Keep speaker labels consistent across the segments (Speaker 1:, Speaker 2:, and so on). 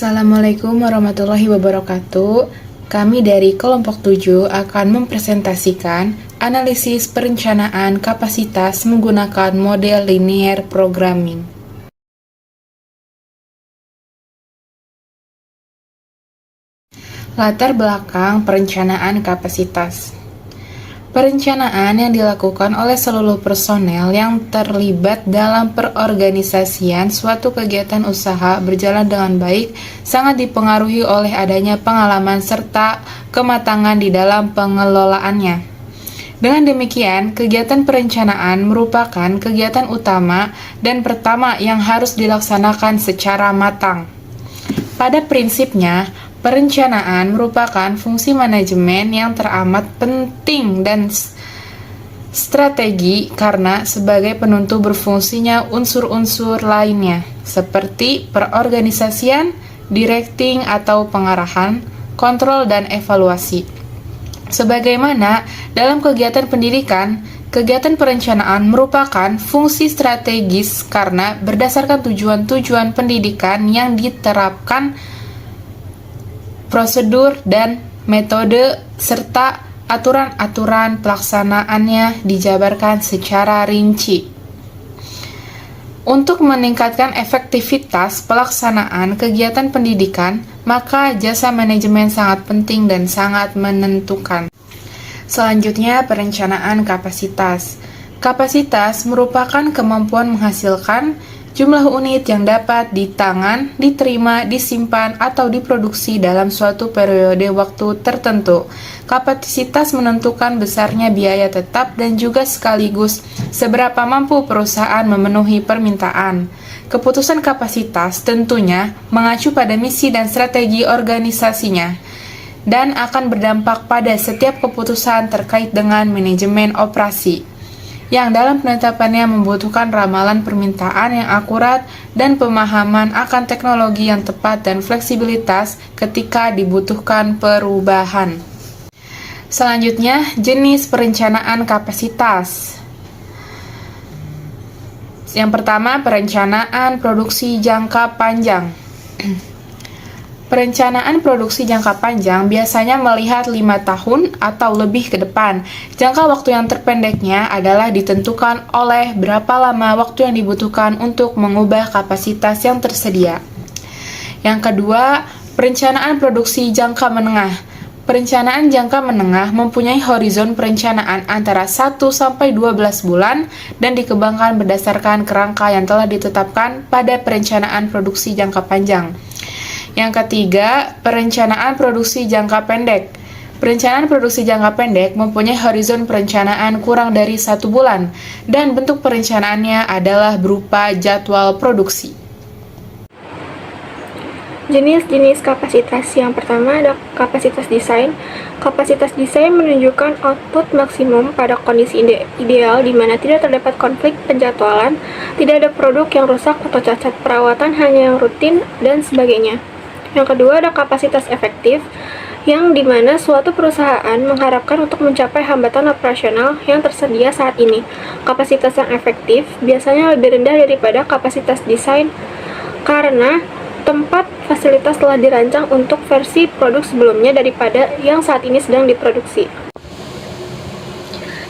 Speaker 1: Assalamualaikum warahmatullahi wabarakatuh. Kami dari kelompok 7 akan mempresentasikan analisis perencanaan kapasitas menggunakan model linear programming. Latar belakang perencanaan kapasitas. Perencanaan yang dilakukan oleh seluruh personel yang terlibat dalam perorganisasian suatu kegiatan usaha berjalan dengan baik sangat dipengaruhi oleh adanya pengalaman serta kematangan di dalam pengelolaannya. Dengan demikian, kegiatan perencanaan merupakan kegiatan utama dan pertama yang harus dilaksanakan secara matang. Pada prinsipnya, perencanaan merupakan fungsi manajemen yang teramat penting dan strategi karena sebagai penentu berfungsinya unsur-unsur lainnya seperti perorganisasian, directing atau pengarahan, kontrol dan evaluasi. Sebagaimana dalam kegiatan pendidikan, kegiatan perencanaan merupakan fungsi strategis karena berdasarkan tujuan-tujuan pendidikan yang diterapkan, prosedur dan metode serta aturan-aturan pelaksanaannya dijabarkan secara rinci. Untuk meningkatkan efektivitas pelaksanaan kegiatan pendidikan, maka jasa manajemen sangat penting dan sangat menentukan. Selanjutnya, perencanaan kapasitas. Kapasitas merupakan kemampuan menghasilkan jumlah unit yang dapat ditangan, diterima, disimpan, atau diproduksi dalam suatu periode waktu tertentu. Kapasitas menentukan besarnya biaya tetap dan juga sekaligus seberapa mampu perusahaan memenuhi permintaan. Keputusan kapasitas tentunya mengacu pada misi dan strategi organisasinya dan akan berdampak pada setiap keputusan terkait dengan manajemen operasi, yang dalam penetapannya membutuhkan ramalan permintaan yang akurat dan pemahaman akan teknologi yang tepat dan fleksibilitas ketika dibutuhkan perubahan. Selanjutnya, jenis perencanaan kapasitas. Yang pertama, perencanaan produksi jangka panjang. Perencanaan produksi jangka panjang biasanya melihat 5 tahun atau lebih ke depan. Jangka waktu yang terpendeknya adalah ditentukan oleh berapa lama waktu yang dibutuhkan untuk mengubah kapasitas yang tersedia. Yang kedua, perencanaan produksi jangka menengah. Perencanaan jangka menengah mempunyai horizon perencanaan antara 1-12 bulan dan dikembangkan berdasarkan kerangka yang telah ditetapkan pada perencanaan produksi jangka panjang. Yang ketiga, perencanaan produksi jangka pendek. Perencanaan produksi jangka pendek mempunyai horizon perencanaan kurang dari 1 bulan, dan bentuk perencanaannya adalah berupa jadwal produksi.
Speaker 2: Jenis-jenis kapasitas. Yang pertama ada kapasitas desain. Kapasitas desain menunjukkan output maksimum pada kondisi ideal di mana tidak terdapat konflik penjadwalan, tidak ada produk yang rusak atau cacat, perawatan hanya yang rutin, dan sebagainya. Yang kedua ada kapasitas efektif, yang dimana suatu perusahaan mengharapkan untuk mencapai hambatan operasional yang tersedia saat ini. Kapasitas yang efektif biasanya lebih rendah daripada kapasitas desain karena tempat fasilitas telah dirancang untuk versi produk sebelumnya daripada yang saat ini sedang diproduksi.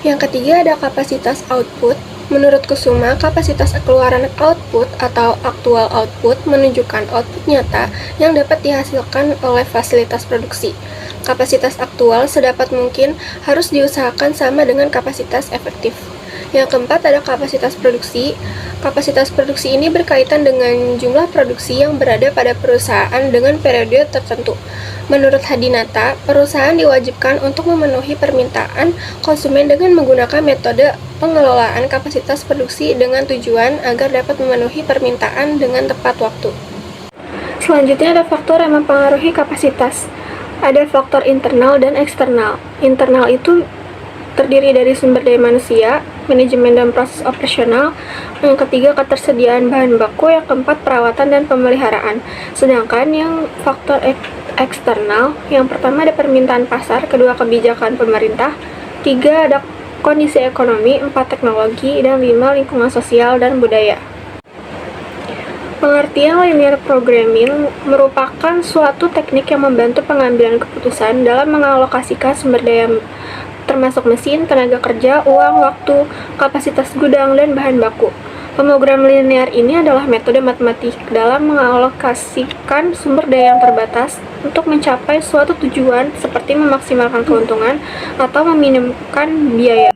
Speaker 2: Yang ketiga ada kapasitas output. Menurut Kusuma, kapasitas keluaran output atau actual output menunjukkan output nyata yang dapat dihasilkan oleh fasilitas produksi. Kapasitas aktual sedapat mungkin harus diusahakan sama dengan kapasitas efektif. Yang keempat ada kapasitas produksi. Kapasitas produksi ini berkaitan dengan jumlah produksi yang berada pada perusahaan dengan periode tertentu. Menurut Hadinata, perusahaan diwajibkan untuk memenuhi permintaan konsumen dengan menggunakan metode pengelolaan kapasitas produksi dengan tujuan agar dapat memenuhi permintaan dengan tepat waktu. Selanjutnya ada faktor yang mempengaruhi kapasitas. Ada faktor internal dan eksternal. Internal itu terdiri dari sumber daya manusia, manajemen dan proses operasional. Yang ketiga, ketersediaan bahan baku. Yang keempat, perawatan dan pemeliharaan. Sedangkan yang faktor eksternal, yang pertama ada permintaan pasar, kedua kebijakan pemerintah, tiga ada kondisi ekonomi, 4 teknologi, dan 5 lingkungan sosial dan budaya. Pengertian linear programming merupakan suatu teknik yang membantu pengambilan keputusan dalam mengalokasikan sumber daya termasuk mesin, tenaga kerja, uang, waktu, kapasitas gudang, dan bahan baku. Pemrograman linear ini adalah metode matematik dalam mengalokasikan sumber daya yang terbatas untuk mencapai suatu tujuan seperti memaksimalkan keuntungan atau meminimumkan biaya.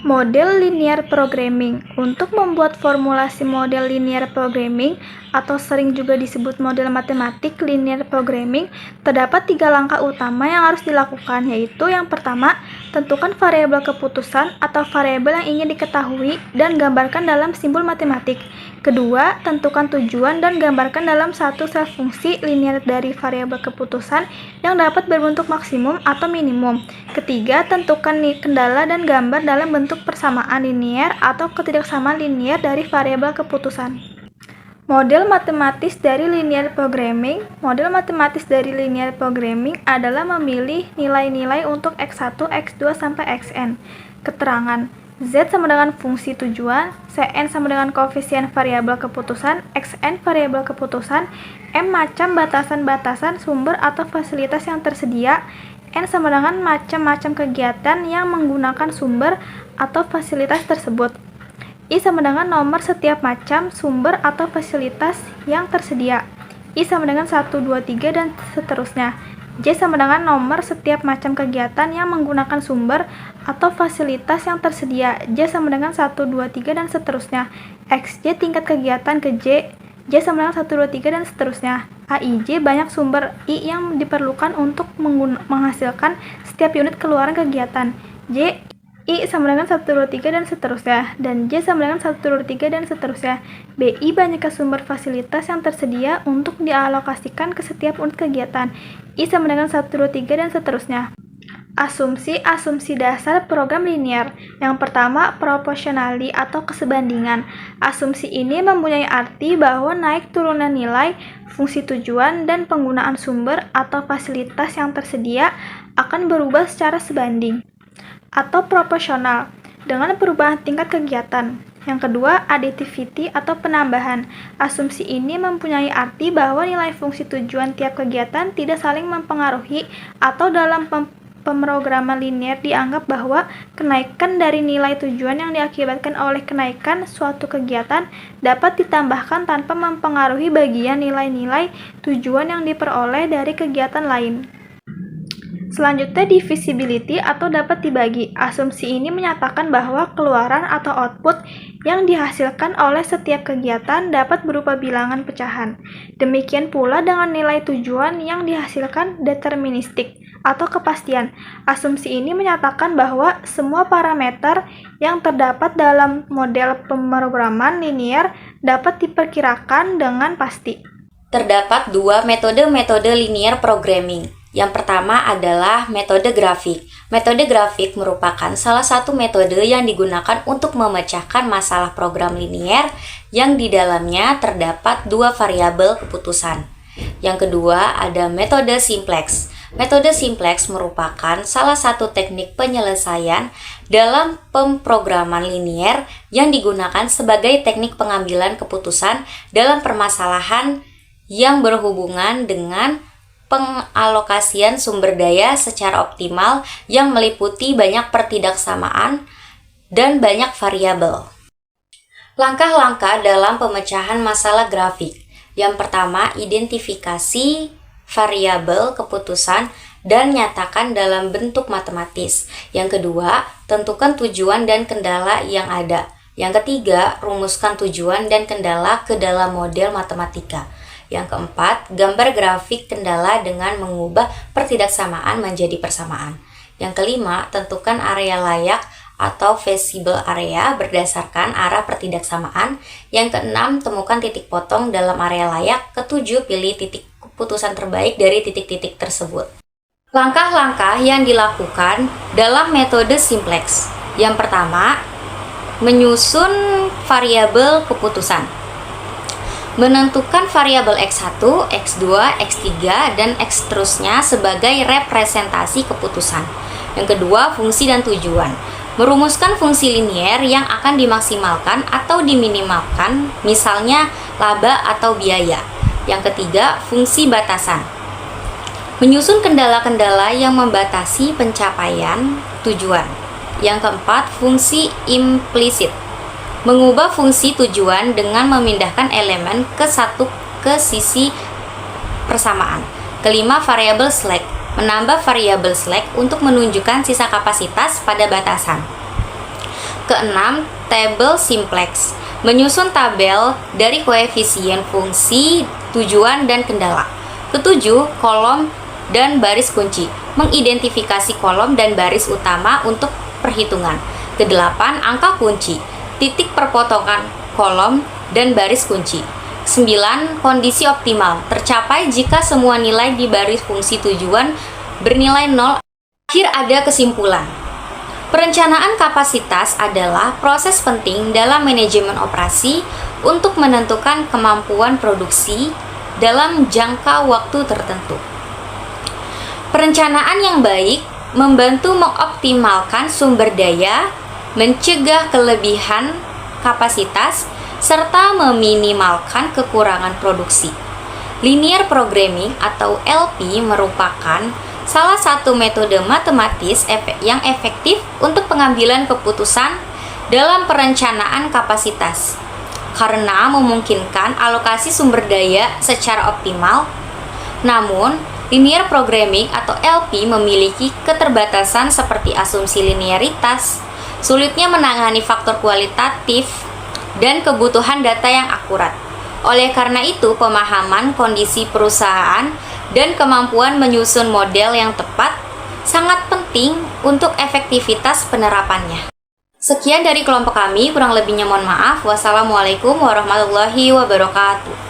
Speaker 3: Model linear programming. Untuk membuat formulasi model linear programming atau sering juga disebut model matematik linear programming, terdapat 3 langkah utama yang harus dilakukan, yaitu yang pertama, tentukan variabel keputusan atau variabel yang ingin diketahui dan gambarkan dalam simbol matematik. Kedua, tentukan tujuan dan gambarkan dalam satu sel fungsi linear dari variabel keputusan yang dapat berbentuk maksimum atau minimum. Ketiga, tentukan kendala dan gambar dalam bentuk persamaan linear atau ketidaksamaan linear dari variabel keputusan. Model matematis dari linear programming. Model matematis dari linear programming adalah memilih nilai-nilai untuk x1, x2, sampai xn. Keterangan: Z sama dengan fungsi tujuan, Cn sama dengan koefisien variabel keputusan, Xn variabel keputusan, M macam batasan-batasan sumber atau fasilitas yang tersedia, N sama dengan macam-macam kegiatan yang menggunakan sumber atau fasilitas tersebut. I sama dengan nomor setiap macam sumber atau fasilitas yang tersedia. I sama dengan 1, 2, 3, dan seterusnya. J sama dengan nomor setiap macam kegiatan yang menggunakan sumber atau fasilitas yang tersedia. J sama dengan 1, 2, 3, dan seterusnya. XJ tingkat kegiatan ke J. J sama dengan 1, 2, 3, dan seterusnya. AIJ banyak sumber I yang diperlukan untuk menghasilkan setiap unit keluaran kegiatan. J I sama dengan 1, 2, 3, dan seterusnya. Dan J sama dengan 1, 2, 3, dan seterusnya. BI banyaknya sumber fasilitas yang tersedia untuk dialokasikan ke setiap unit kegiatan. I sama dengan 1, 2, 3, dan seterusnya. Asumsi dasar program linear. Yang pertama, proporsionali atau kesebandingan. Asumsi ini mempunyai arti bahwa naik turunan nilai, fungsi tujuan, dan penggunaan sumber atau fasilitas yang tersedia akan berubah secara sebanding atau proporsional dengan perubahan tingkat kegiatan. Yang kedua, additivity atau penambahan. Asumsi ini mempunyai arti bahwa nilai fungsi tujuan tiap kegiatan tidak saling mempengaruhi, atau dalam pemrograman linear dianggap bahwa kenaikan dari nilai tujuan yang diakibatkan oleh kenaikan suatu kegiatan dapat ditambahkan tanpa mempengaruhi bagian nilai-nilai tujuan yang diperoleh dari kegiatan lain. Selanjutnya, divisibility atau dapat dibagi. Asumsi ini menyatakan bahwa keluaran atau output yang dihasilkan oleh setiap kegiatan dapat berupa bilangan pecahan. Demikian pula dengan nilai tujuan yang dihasilkan deterministik atau kepastian. Asumsi ini menyatakan bahwa semua parameter yang terdapat dalam model pemrograman linear dapat diperkirakan dengan pasti.
Speaker 4: Terdapat 2 metode linear programming. Yang pertama adalah metode grafik. Metode grafik merupakan salah satu metode yang digunakan untuk memecahkan masalah program linear yang di dalamnya terdapat 2 variabel keputusan. Yang kedua ada metode simplex. Metode simplex merupakan salah satu teknik penyelesaian dalam pemrograman linear yang digunakan sebagai teknik pengambilan keputusan dalam permasalahan yang berhubungan dengan pengalokasian sumber daya secara optimal yang meliputi banyak pertidaksamaan dan banyak variabel. Langkah-langkah dalam pemecahan masalah grafik. Yang pertama, identifikasi variabel keputusan dan nyatakan dalam bentuk matematis. Yang kedua, tentukan tujuan dan kendala yang ada. Yang ketiga, rumuskan tujuan dan kendala ke dalam model matematika. Yang keempat, gambar grafik kendala dengan mengubah pertidaksamaan menjadi persamaan. Yang kelima, tentukan area layak atau feasible area berdasarkan arah pertidaksamaan. Yang keenam, temukan titik potong dalam area layak. Ketujuh, pilih titik keputusan terbaik dari titik-titik tersebut. Langkah-langkah yang dilakukan dalam metode simplex. Yang pertama, menyusun variabel keputusan. Menentukan variabel X1, X2, X3, dan X seterusnya sebagai representasi keputusan. Yang kedua, fungsi dan tujuan. Merumuskan fungsi linear yang akan dimaksimalkan atau diminimalkan, misalnya laba atau biaya. Yang ketiga, fungsi batasan. Menyusun kendala-kendala yang membatasi pencapaian tujuan. Yang keempat, fungsi implisit. Mengubah fungsi tujuan dengan memindahkan elemen ke sisi persamaan. Kelima, variabel slack. Menambah variabel slack untuk menunjukkan sisa kapasitas pada batasan. Keenam, tabel simplex. Menyusun tabel dari koefisien fungsi, tujuan, dan kendala. Ketujuh, kolom dan baris kunci. Mengidentifikasi kolom dan baris utama untuk perhitungan. Kedelapan, angka kunci. Titik perpotongan kolom dan baris kunci. 9. Kondisi optimal. Tercapai jika semua nilai di baris fungsi tujuan bernilai 0. Akhir ada kesimpulan. Perencanaan kapasitas adalah proses penting dalam manajemen operasi untuk menentukan kemampuan produksi dalam jangka waktu tertentu. Perencanaan yang baik membantu mengoptimalkan sumber daya, mencegah kelebihan kapasitas, serta meminimalkan kekurangan produksi. Linear programming atau LP merupakan salah satu metode matematis yang efektif untuk pengambilan keputusan dalam perencanaan kapasitas karena memungkinkan alokasi sumber daya secara optimal. Namun, linear programming atau LP memiliki keterbatasan seperti asumsi linearitas, sulitnya menangani faktor kualitatif, dan kebutuhan data yang akurat. Oleh karena itu, pemahaman kondisi perusahaan dan kemampuan menyusun model yang tepat sangat penting untuk efektivitas penerapannya. Sekian dari kelompok kami, kurang lebihnya mohon maaf. Wassalamualaikum warahmatullahi wabarakatuh.